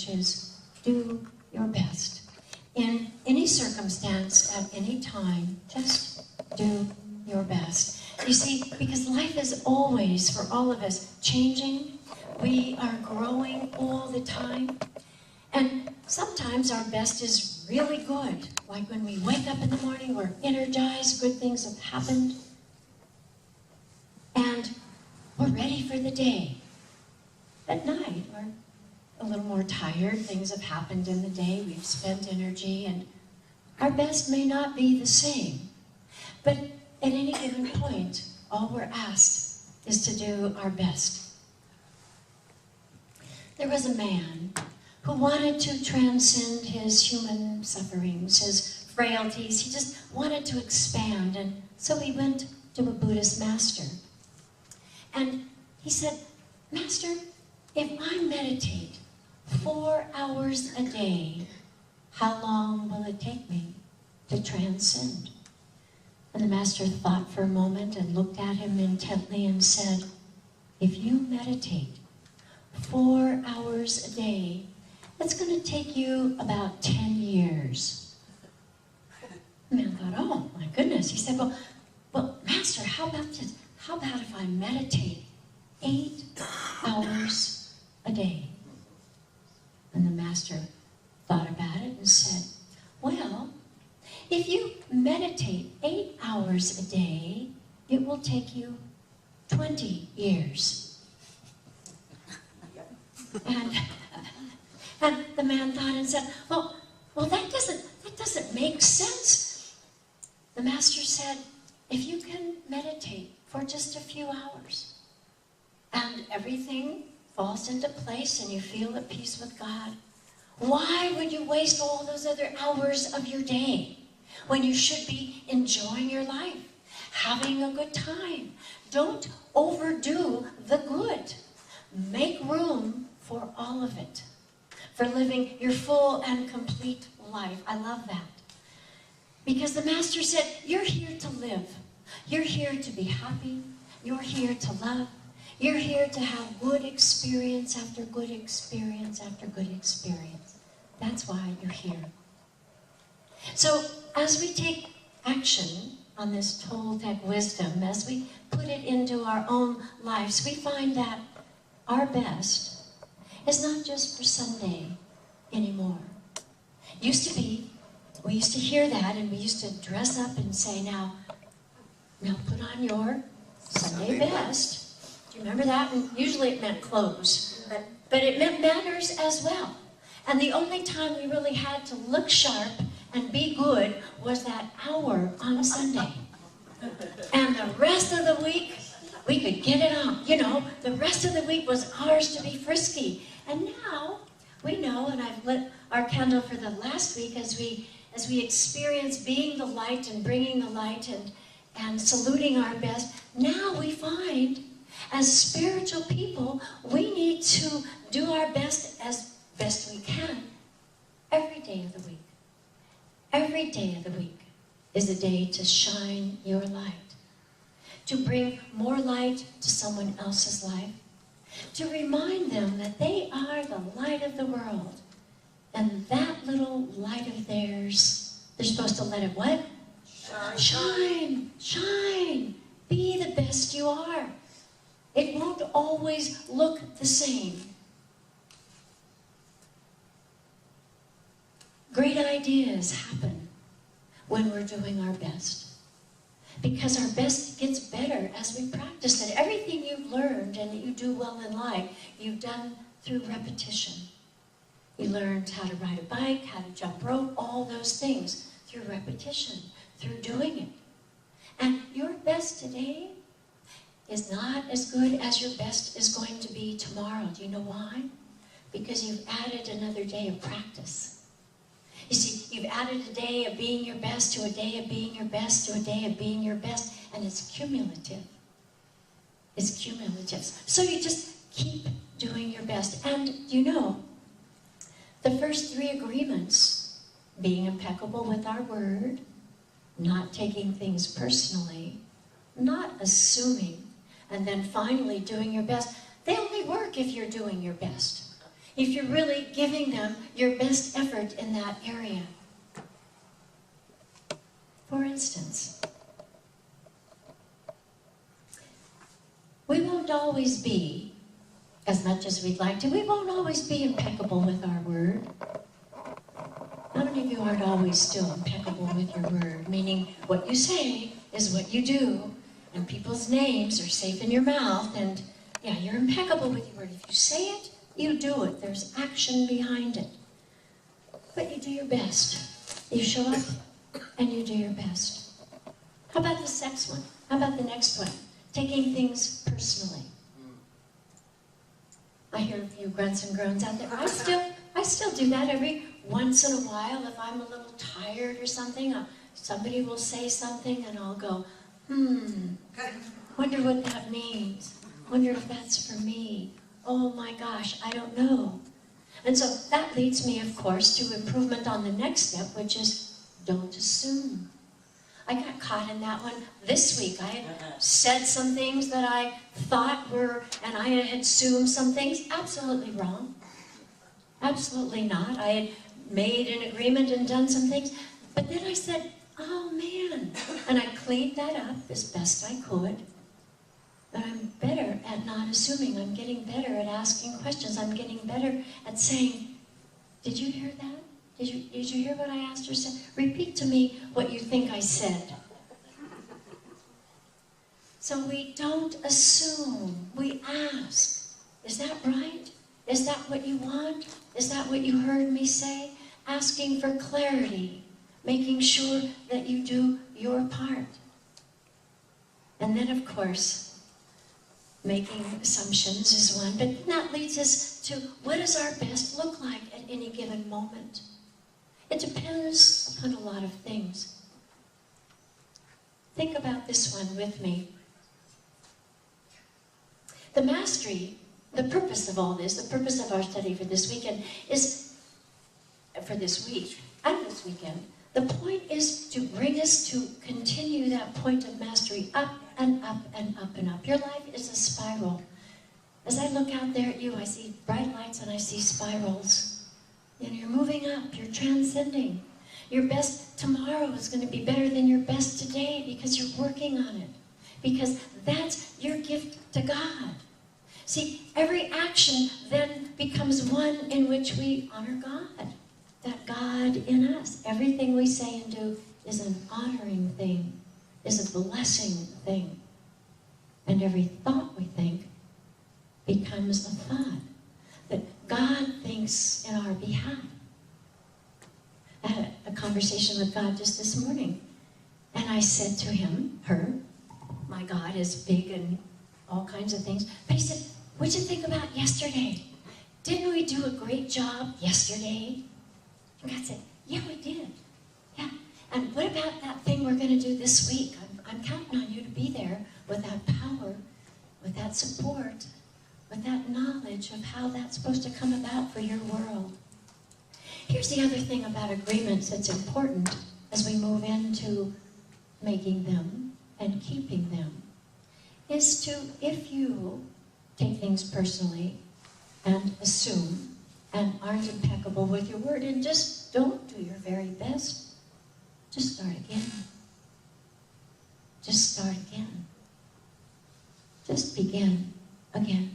which is do your best. In any circumstance, at any time, just do your best. You see, because life is always, for all of us, changing. We are growing all the time. And sometimes our best is really good. Like when we wake up in the morning, we're energized, good things have happened. And we're ready for the day. At night, we're a little more tired. Things have happened in the day. We've spent energy, and our best may not be the same. But at any given point, all we're asked is to do our best. There was a man who wanted to transcend his human sufferings, his frailties. He just wanted to expand, and so he went to a Buddhist master. And he said, "Master, if I meditate 4 hours a day, how long will it take me to transcend?" And the master thought for a moment and looked at him intently and said, "If you meditate 4 hours a day, it's going to take you about 10 years. The man thought, "Oh, my goodness." He said, well, Master, how about this? How about if I meditate 8 hours a day? And the master thought about it and said, "Well, if you meditate 8 hours a day, it will take you 20 years. And the man thought and said, well, that doesn't make sense." The master said, "If you can meditate for just a few hours, and everything falls into place and you feel at peace with God, why would you waste all those other hours of your day when you should be enjoying your life, having a good time? Don't overdo the good. Make room for all of it, for living your full and complete life." I love that. Because the master said, you're here to live. You're here to be happy. You're here to love. You're here to have good experience after good experience after good experience. That's why you're here. So as we take action on this Toltec wisdom, as we put it into our own lives, we find that our best is not just for Sunday anymore. Used to be, we used to hear that and we used to dress up and say, now put on your Sunday best. Do you remember that? And usually it meant clothes, but it meant manners as well. And the only time we really had to look sharp and be good was that hour on Sunday. And the rest of the week, we could get it on. The rest of the week was ours to be frisky. And now, we know, and I've lit our candle for the last week as we experience being the light and bringing the light and saluting our best, now we find, as spiritual people, we need to do our best as best we can every day of the week. Every day of the week is a day to shine your light, to bring more light to someone else's life, to remind them that they are the light of the world. And that little light of theirs, they're supposed to let it what? Shine. Shine. Be the best you are. It won't always look the same. Great ideas happen when we're doing our best. Because our best gets better as we practice it. Everything you've learned and that you do well in life, you've done through repetition. You learned how to ride a bike, how to jump rope, all those things through repetition, through doing it. And your best today is not as good as your best is going to be tomorrow. Do you know why? Because you've added another day of practice. You see, you've added a day of being your best to a day of being your best to a day of being your best, and it's cumulative. It's cumulative. So you just keep doing your best. And the first 3 agreements, being impeccable with our word, not taking things personally, not assuming, and then finally doing your best, they only work if you're doing your best. if you're really giving them your best effort in that area. For instance, we won't always be, as much as we'd like to, we won't always be impeccable with our word. How many of you aren't always still impeccable with your word? Meaning what you say is what you do, and people's names are safe in your mouth, and yeah, you're impeccable with your word. If you say it, you do it. There's action behind it. But you do your best. You show up and you do your best. How about the next one? How about the next one? Taking things personally. I hear a few grunts and groans out there. I still do that every once in a while. If I'm a little tired or something, somebody will say something and I'll go, wonder what that means. Wonder if that's for me. Oh my gosh, I don't know. And so that leads me, of course, to improvement on the next step, which is don't assume. I got caught in that one this week. I had said some things that I thought were, and I had assumed some things absolutely wrong. Absolutely not. I had made an agreement and done some things, but then I said, oh man, and I cleaned that up as best I could. But I'm better at not assuming. I'm getting better at asking questions. I'm getting better at saying, did you hear that? Did you hear what I asked or said? Repeat to me what you think I said. So we don't assume. We ask. Is that right? Is that what you want? Is that what you heard me say? Asking for clarity. Making sure that you do your part. And then, of course, making assumptions is one, but that leads us to what does our best look like at any given moment? It depends upon a lot of things. Think about this one with me. The mastery, the purpose of all this, the purpose of our study for this weekend is, for this week and this weekend, the point is to bring us to continue that point of mastery up and up and up and up. Your life is a spiral. As I look out there at you, I see bright lights and I see spirals. And you're moving up, you're transcending. Your best tomorrow is going to be better than your best today because you're working on it. Because that's your gift to God. See, every action then becomes one in which we honor God. That God in us. Everything we say and do is an honoring thing, is a blessing thing. And every thought we think becomes a thought that God thinks in our behalf. I had a conversation with God just this morning, and I said to him, my God is big and all kinds of things, but he said, what'd you think about yesterday? Didn't we do a great job yesterday? And God said, yeah, we did. Yeah. And what about that thing we're going to do this week? I'm counting on you to be there with that power, with that support, with that knowledge of how that's supposed to come about for your world. Here's the other thing about agreements that's important as we move into making them and keeping them, is to, if you take things personally and assume and aren't impeccable with your word and just don't do your very best, just start again. Just start again. Just begin again.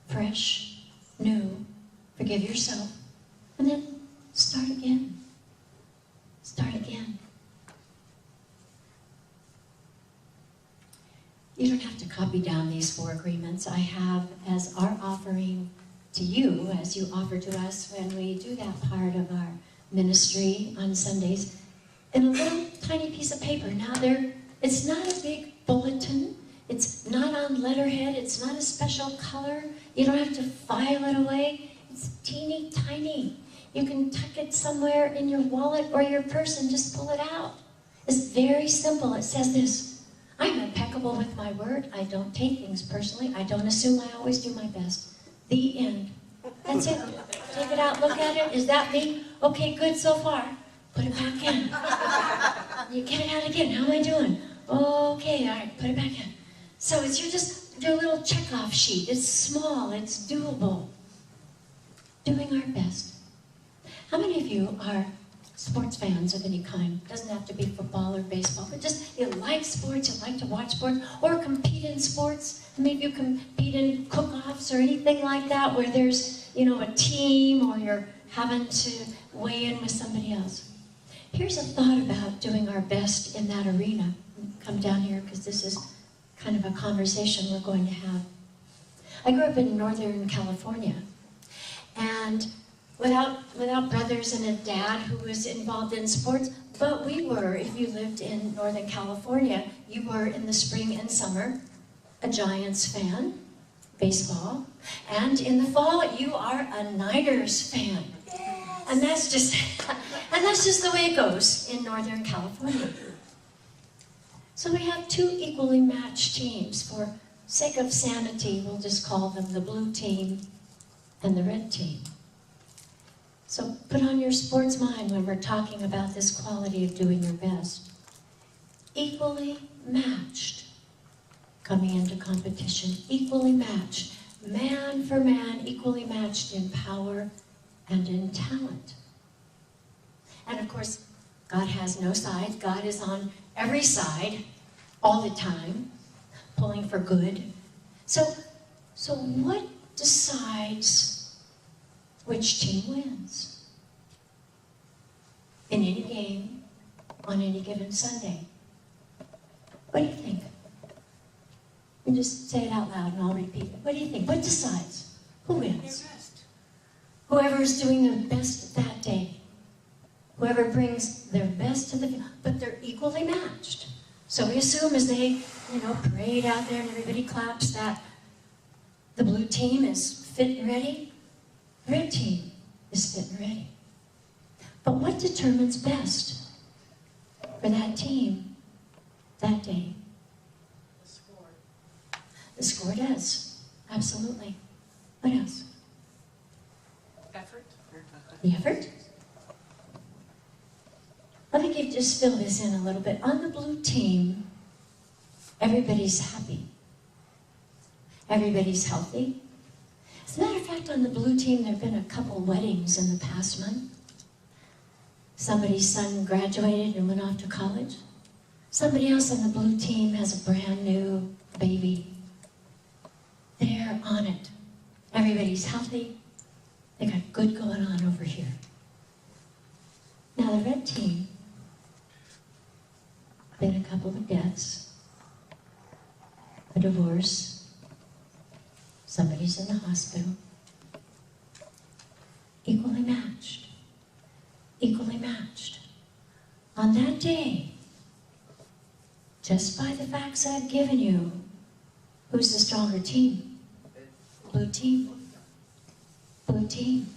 Fresh, new, forgive yourself, and then start again. Start again. You don't have to copy down these 4 agreements I have as our offering to you, as you offer to us when we do that part of our ministry on Sundays, in a little tiny piece of paper. Now it's not a big bulletin. It's not on letterhead. It's not a special color. You don't have to file it away. It's teeny tiny. You can tuck it somewhere in your wallet or your purse and just pull it out. It's very simple. It says this: I'm impeccable with my word. I don't take things personally. I don't assume. I always do my best. The end. That's it. Take it out, look at it. Is that me? Okay, good so far. Put it back in. You get it out again. How am I doing? Okay, all right, put it back in. So it's your little checkoff sheet. It's small, it's doable. doing our best. How many of you are sports fans of any kind? Doesn't have to be football or baseball, but just you like sports, you like to watch sports, or compete in sports. Maybe you compete in cook-offs or anything like that where there's, a team or you're having to weigh in with somebody else. Here's a thought about doing our best in that arena. Come down here because this is kind of a conversation we're going to have. I grew up in Northern California, and without brothers and a dad who was involved in sports, but we were, if you lived in Northern California, you were in the spring and summer a Giants fan, baseball, and in the fall you are a Niners fan. Yes. And that's just the way it goes in Northern California. So we have two equally matched teams. For sake of sanity, we'll just call them the blue team and the red team. So put on your sports mind when we're talking about this quality of doing your best. Equally matched, coming into competition, equally matched. Man for man, equally matched in power and in talent. And of course, God has no sides. God is on every side, all the time, pulling for good. So what decides which team wins in any game on any given Sunday? What do you think? You just say it out loud and I'll repeat it. What do you think? What decides? Who wins? Whoever's doing their best that day. Whoever brings their best to the field. But they're equally matched. So we assume as they, parade out there and everybody claps that the blue team is fit and ready. The red team is fit and ready. But what determines best for that team that day? The score does. Absolutely. What else? Effort. The effort? Let me just fill this in a little bit. On the blue team, everybody's happy. Everybody's healthy. As a matter of fact, on the blue team, there have been a couple weddings in the past month. Somebody's son graduated and went off to college. Somebody else on the blue team has a brand new baby. They're on it. Everybody's healthy. They got good going on over here. Now the red team, been a couple of deaths, a divorce, somebody's in the hospital. Equally matched. Equally matched. On that day, just by the facts I've given you, who's the stronger team? Blue team. Blue team.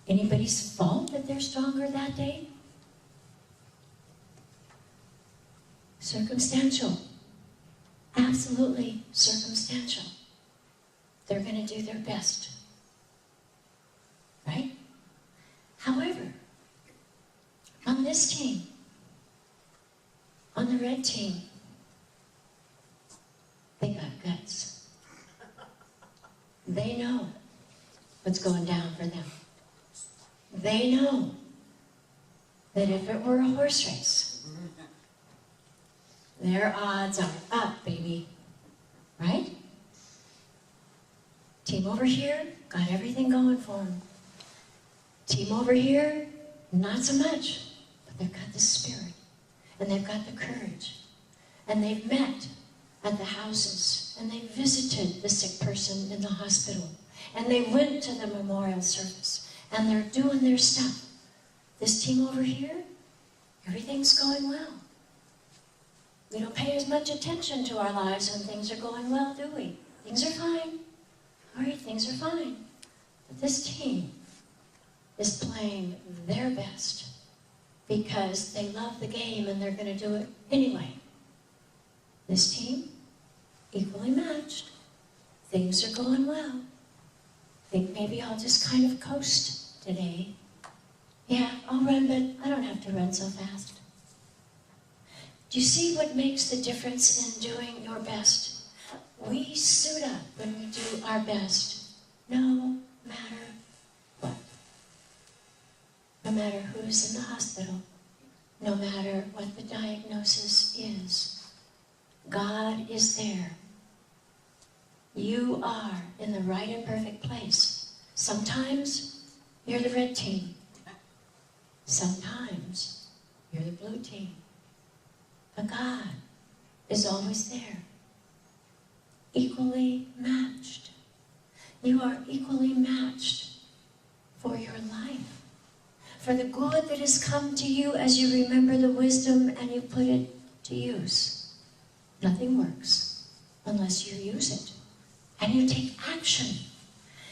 Anybody's fault that they're stronger that day? Circumstantial. Absolutely circumstantial. They're going to do their best. Right? However, on this team, on the red team, they got guts. They know what's going down for them. They know that if it were a horse race, their odds are up, baby. Right? Team over here got everything going for them. Team over here, not so much. But they've got the spirit. And they've got the courage. And they've met at the houses. And they visited the sick person in the hospital. And they went to the memorial service. And they're doing their stuff. This team over here, everything's going well. We don't pay as much attention to our lives when things are going well, do we? Things are fine. All right, things are fine. But this team is playing their best because they love the game and they're going to do it anyway. This team, equally matched. Things are going well. Think maybe I'll just kind of coast today. Yeah, I'll run, but I don't have to run so fast. Do you see what makes the difference in doing your best? We suit up when we do our best. No, matter what. No matter who's in the hospital. No matter what the diagnosis is. God is there. You are in the right and perfect place. Sometimes you're the red team. Sometimes you're the blue team. But God is always there. Equally matched. You are equally matched for your life. For the good that has come to you as you remember the wisdom and you put it to use. Nothing works unless you use it. And you take action.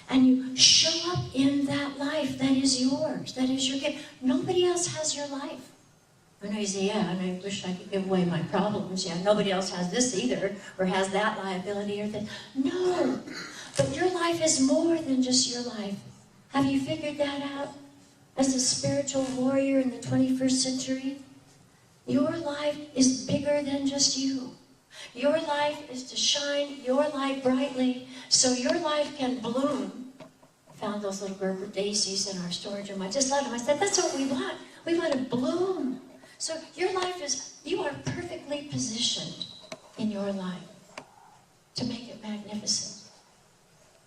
And you show up in that life that is yours. That is your gift. Nobody else has your life. I know you say, yeah, and I wish I could give away my problems. Yeah, nobody else has this either, or has that liability or that. No, but your life is more than just your life. Have you figured that out? As a spiritual warrior in the 21st century, your life is bigger than just you. Your life is to shine your light brightly so your life can bloom. I found those little Gerber daisies in our storage room. I just loved them. I said, that's what we want. We want to bloom. So your life is, you are perfectly positioned in your life to make it magnificent.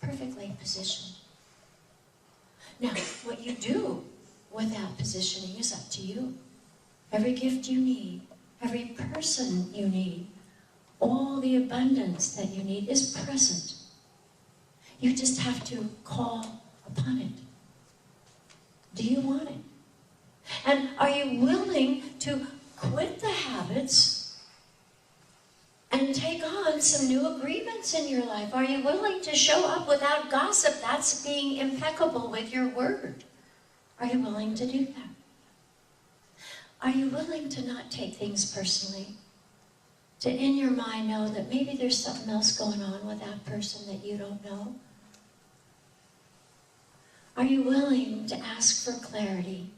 Perfectly positioned. Now, what you do with that positioning is up to you. Every gift you need, every person you need, all the abundance that you need is present. You just have to call upon it. Do you want it? And are you willing to quit the habits and take on some new agreements in your life? Are you willing to show up without gossip? That's being impeccable with your word. Are you willing to do that? Are you willing to not take things personally? To in your mind know that maybe there's something else going on with that person that you don't know? Are you willing to ask for clarity?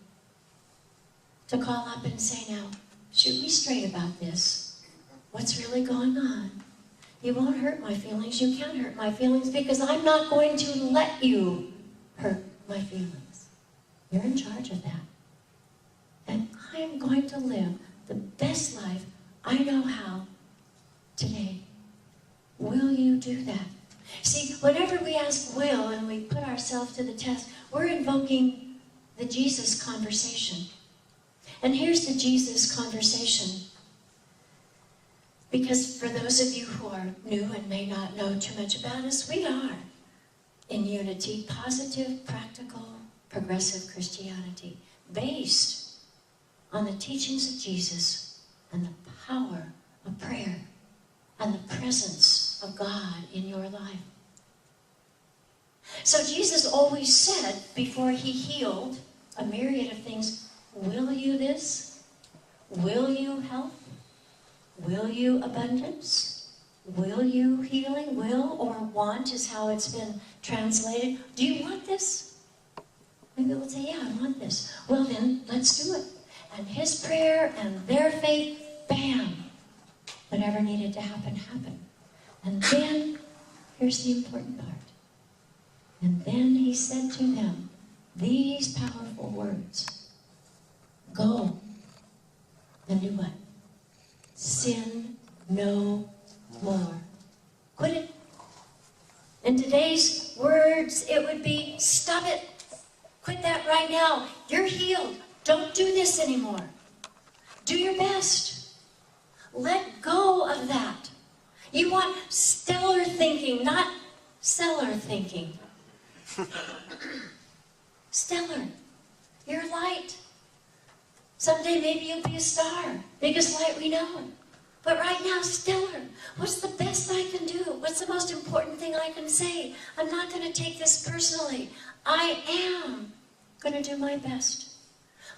To call up and say, now, shoot me straight about this. What's really going on? You won't hurt my feelings. You can't hurt my feelings because I'm not going to let you hurt my feelings. You're in charge of that. And I am going to live the best life I know how today. Will you do that? See, whenever we ask will and we put ourselves to the test, we're invoking the Jesus conversation. And here's the Jesus conversation. Because for those of you who are new and may not know too much about us, we are in unity, positive, practical, progressive Christianity, based on the teachings of Jesus and the power of prayer and the presence of God in your life. So Jesus always said, before he healed a myriad of things, will you this? Will you health? Will you abundance? Will you healing? Will or want is how it's been translated. Do you want this? Maybe we'll say, yeah, I want this. Well then, let's do it. And his prayer and their faith, bam! Whatever needed to happen, happened. And then, here's the important part. And then he said to them these powerful words. Go and do what? Sin no more. Quit it. In today's words, it would be, stop it. Quit that right now. You're healed. Don't do this anymore. Do your best. Let go of that. You want stellar thinking, not stellar thinking. Stellar. You're light. Someday maybe you'll be a star. Biggest light we know. But right now, stellar. What's the best I can do? What's the most important thing I can say? I'm not going to take this personally. I am going to do my best.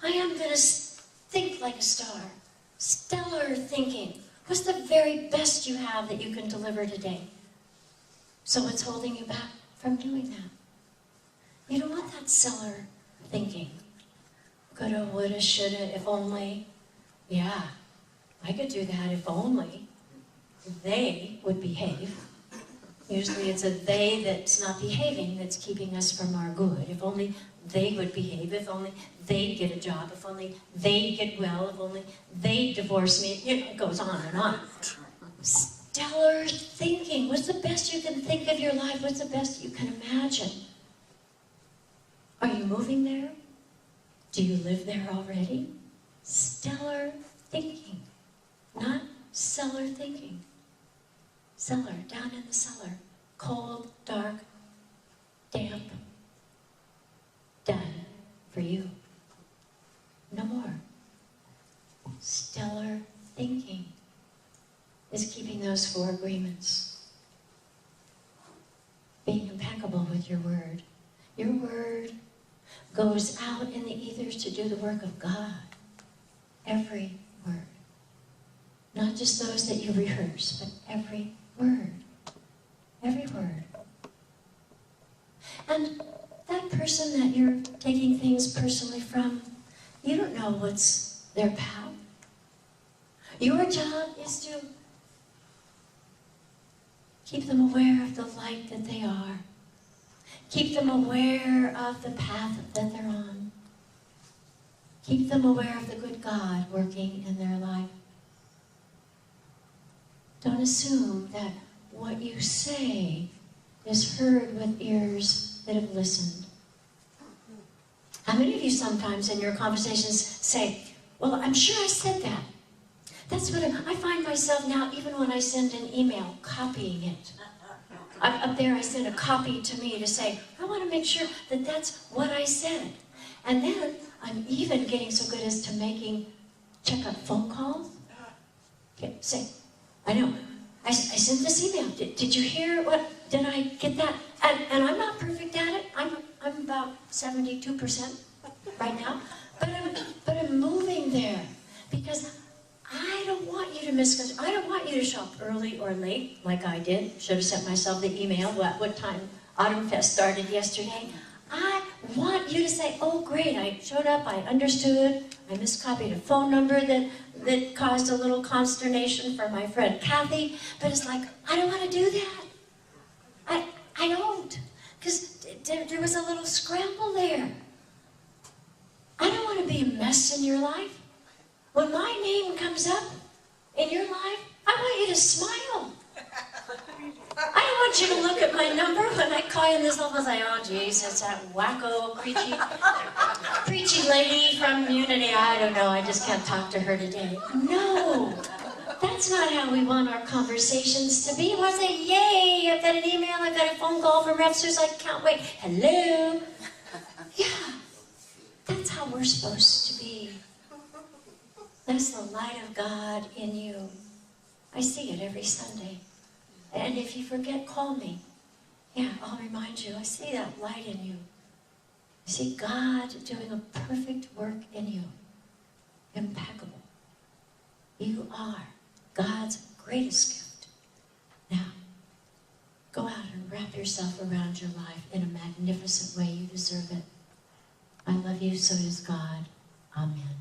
I am going to think like a star. Stellar thinking. What's the very best you have that you can deliver today? So what's holding you back from doing that? You don't want that stellar thinking. Coulda, woulda, shoulda, if only. Yeah, I could do that if only they would behave. Usually it's a they that's not behaving that's keeping us from our good. If only they would behave, if only they'd get a job, if only they'd get well, if only they'd divorce me. It goes on and on. Stellar thinking. What's the best you can think of your life? What's the best you can imagine? Are you moving there? Do you live there already? Stellar thinking. Not cellar thinking. Cellar, down in the cellar. Cold, dark, damp. Done for you. No more. Stellar thinking is keeping those 4 agreements. Being impeccable with your word. Your word goes out in the ethers to do the work of God. Every word. Not just those that you rehearse, but every word. Every word. And that person that you're taking things personally from, you don't know what's their path. Your job is to keep them aware of the light that they are. Keep them aware of the path that they're on. Keep them aware of the good God working in their life. Don't assume that what you say is heard with ears that have listened. How many of you sometimes in your conversations say, well, I'm sure I said that. That's what I find myself now, even when I send an email, copying it. Up there I send a copy to me to say, I want to make sure that that's what I said. And then I'm even getting so good as to check up phone calls. Okay, say, I know, I sent this email. Did you hear what, did I get that? And I'm not perfect at it. I'm about 72% right now. But I'm moving there because I don't want you to miss. I don't want you to show up early or late like I did. Should have sent myself the email what time Autumn Fest started yesterday. I want you to say, oh great, I showed up, I understood, I miscopied a phone number that caused a little consternation for my friend Kathy, but it's like, I don't want to do that. I don't, because there was a little scramble there. I don't want to be a mess in your life. When my name comes up in your life, I want you to smile. I don't want you to look at my number when I call you in this office and say, oh geez, it's that wacko, preachy lady from Unity. I don't know, I just can't talk to her today. No, that's not how we want our conversations to be. We want to say, yay, I've got an email, I've got a phone call from Repsters, I can't wait. Hello. Yeah, that's how we're supposed to be. That's the light of God in you. I see it every Sunday. And if you forget, call me. Yeah, I'll remind you. I see that light in you. I see God doing a perfect work in you. Impeccable. You are God's greatest gift. Now, go out and wrap yourself around your life in a magnificent way. You deserve it. I love you, so does God. Amen.